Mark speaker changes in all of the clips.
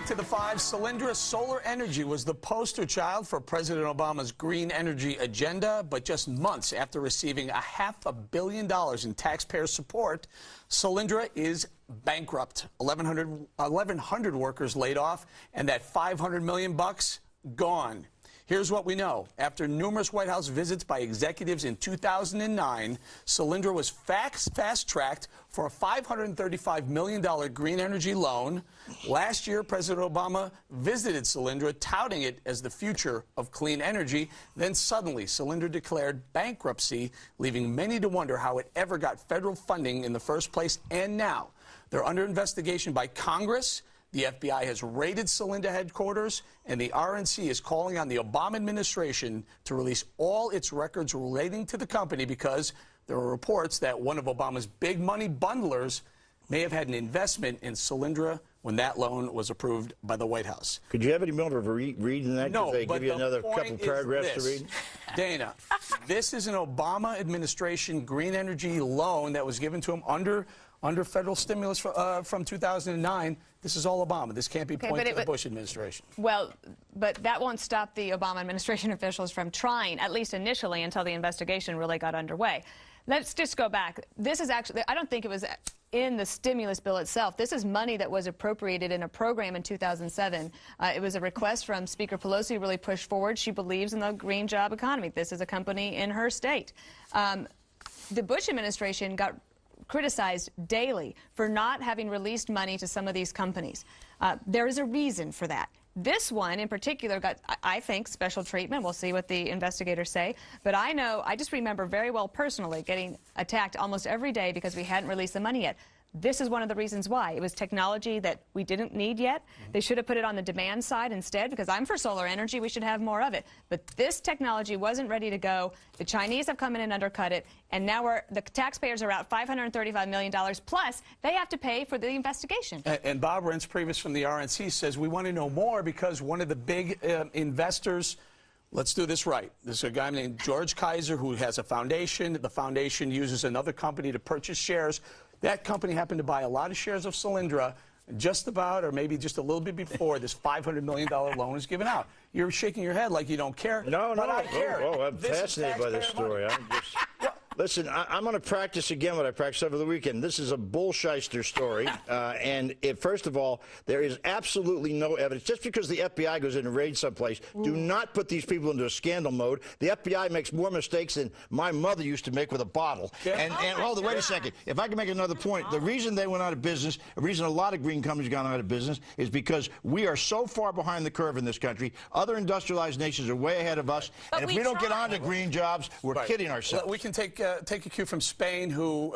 Speaker 1: to the 5. Solyndra Solar Energy was the poster child for President Obama's green energy agenda, but just months after receiving $500 million in taxpayer support, Solyndra is bankrupt. 1,100 workers laid off, and that $500 million gone. Here's what we know. After numerous White House visits by executives in 2009, Solyndra was fast-tracked for a $535 million green energy loan. Last year, President Obama visited Solyndra, touting it as the future of clean energy. Then suddenly, Solyndra declared bankruptcy, leaving many to wonder how it ever got federal funding in the first place. And now, they're under investigation by Congress. The FBI has raided Solyndra headquarters, and the RNC is calling on the Obama administration to release all its records relating to the company because there are reports that one of Obama's big money bundlers may have had an investment in Solyndra when that loan was approved by the White House.
Speaker 2: Could you have any moment of reading that?
Speaker 1: No,
Speaker 2: they
Speaker 1: but
Speaker 2: give you another couple paragraphs to read?
Speaker 1: Dana, this is an Obama administration green energy loan that was given to him under federal stimulus from 2009. This is all Obama. This can't be pointed to the Bush administration.
Speaker 3: Well, but that won't stop the Obama administration officials from trying, at least initially, until the investigation really got underway. Let's just go back. This is actually, I don't think it was in the stimulus bill itself. This is money that was appropriated in a program in 2007. It was a request from Speaker Pelosi to really push forward. She believes in the green job economy. This is a company in her state. The Bush administration got criticized daily for not having released money to some of these companies. There is a reason for that. This one in particular got, I think, special treatment. We'll see what the investigators say. But I just remember very well personally getting attacked almost every day because we hadn't released the money yet. This is one of the reasons why. It was technology that we didn't need yet. They should have put it on the demand side instead, because I'm for solar energy. We should have more of it. But this technology wasn't ready to go. The Chinese have come in and undercut it, and now the taxpayers are out $535 million, plus they have to pay for the investigation.
Speaker 1: And Bob Rentz, previous from the RNC, says we want to know more because one of the big investors, let's do this right. There's a guy named George Kaiser who has a foundation. The foundation uses another company to purchase shares. That company happened to buy a lot of shares of Solyndra just about, or maybe just a little bit before this $500 million loan is given out. You're shaking your head like you don't care.
Speaker 2: No,
Speaker 1: but I care.
Speaker 2: Oh, I'm fascinated by this story. Listen, I'm going to practice again what I practiced over the weekend. This is a bullshyster story. First of all, there is absolutely no evidence. Just because the FBI goes in and raids someplace, do not put these people into a scandal mode. The FBI makes more mistakes than my mother used to make with a bottle. Yeah. Hold on, wait a second. If I can make another point, the reason they went out of business, the reason a lot of green companies got out of business is because we are so far behind the curve in this country. Other industrialized nations are way ahead of us. But and if we don't get on to green jobs, we're kidding ourselves.
Speaker 1: Well, we can take a cue from Spain, who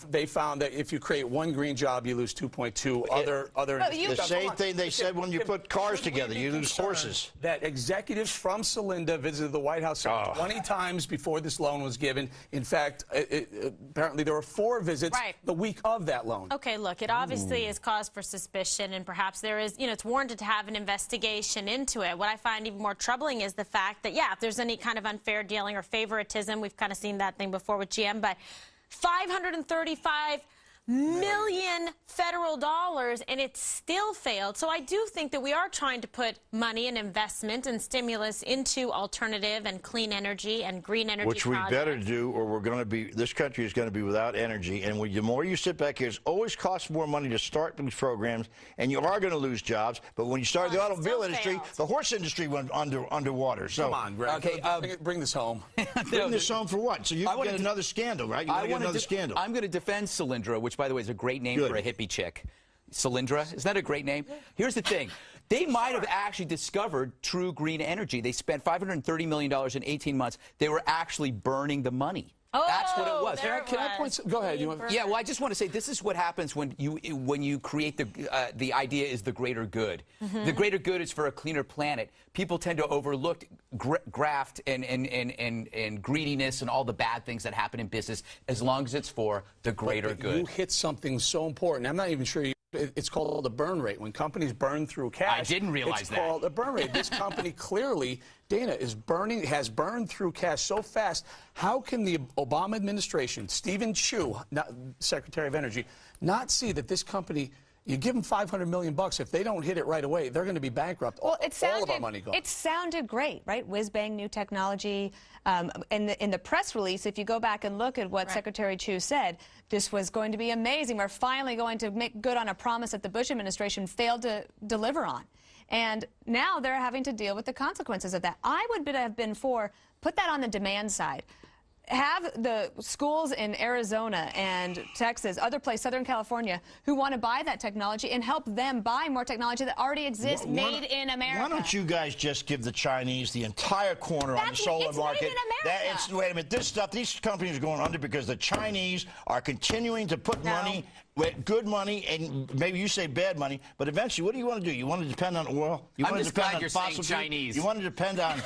Speaker 1: they found that if you create one green job, you lose 2.2 other.
Speaker 2: The same thing they said when you put cars together, you lose horses.
Speaker 1: That executives from Solyndra visited the White House 20 times before this loan was given. In fact, apparently there were 4 visits the week of that loan.
Speaker 4: Okay, look, it obviously is cause for suspicion, and perhaps there is, it's warranted to have an investigation into it. What I find even more troubling is the fact that, if there's any kind of unfair dealing or favoritism, we've kind of seen that thing before with GM, but $535 million federal dollars, and it still failed. So I do think that we are trying to put money and investment and stimulus into alternative and clean energy and green energy
Speaker 2: Which we better do, or we're going to be, this country is going to be without energy. And the more you sit back here, it always costs more money to start these programs, and you are going to lose jobs. But when you start the automobile industry, the horse industry went underwater. So
Speaker 1: come on, Greg. Okay, bring this home.
Speaker 2: Bring this home for what? So you can get another scandal, right? You want to get another scandal.
Speaker 5: I'm going to defend Solyndra, which, by the way, is a great name for a hippie chick. Solyndra, isn't that a great name? Here's the thing. They might have actually discovered true green energy. They spent $530 million in 18 months. They were actually burning the money. That's what it was.
Speaker 1: Can I point? Go ahead.
Speaker 5: Yeah. Well, I just want to say this is what happens when you create the idea is the greater good. The greater good is for a cleaner planet. People tend to overlook graft and greediness and all the bad things that happen in business as long as it's for the greater good.
Speaker 1: You hit something so important. I'm not even sure it's called a burn rate. When companies burn through cash,
Speaker 5: I didn't realize that.
Speaker 1: It's called a burn rate. This company clearly, Dana, has burned through cash so fast. How can the Obama administration, Stephen Chu, Secretary of Energy, not see that this company You give them $500 million. If they don't hit it right away, they're going to be bankrupt.
Speaker 3: Well,
Speaker 1: all of our money gone.
Speaker 3: It sounded great, right? Whiz-bang new technology. In the press release, if you go back and look at what Secretary Chu said, this was going to be amazing. We're finally going to make good on a promise that the Bush administration failed to deliver on. And now they're having to deal with the consequences of that. I would have been for, put that on the demand side. Have the schools in Arizona and Texas, other places, Southern California, who want to buy that technology and help them buy more technology that already exists, made in America.
Speaker 2: Why don't you guys just give the Chinese the entire corner on the solar market? Wait a minute, these companies are going under because the Chinese are continuing to put money, good money, and maybe you say bad money, but eventually, what do you want to do? You want to depend on oil? You want to depend on fossil fuels? You want to depend on...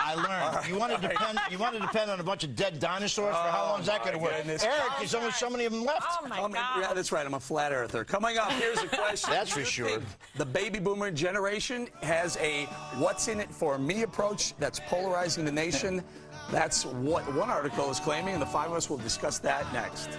Speaker 2: I learned. Right. You want to depend on a bunch of dead dinosaurs? For how long is that going to work? Eric, there's only so many of them left.
Speaker 4: Oh, my God.
Speaker 1: Yeah, that's right. I'm a flat earther. Coming up, here's a question.
Speaker 2: That's for sure.
Speaker 1: The baby boomer generation has a what's in it for me approach that's polarizing the nation. That's what one article is claiming, and the five of us will discuss that next.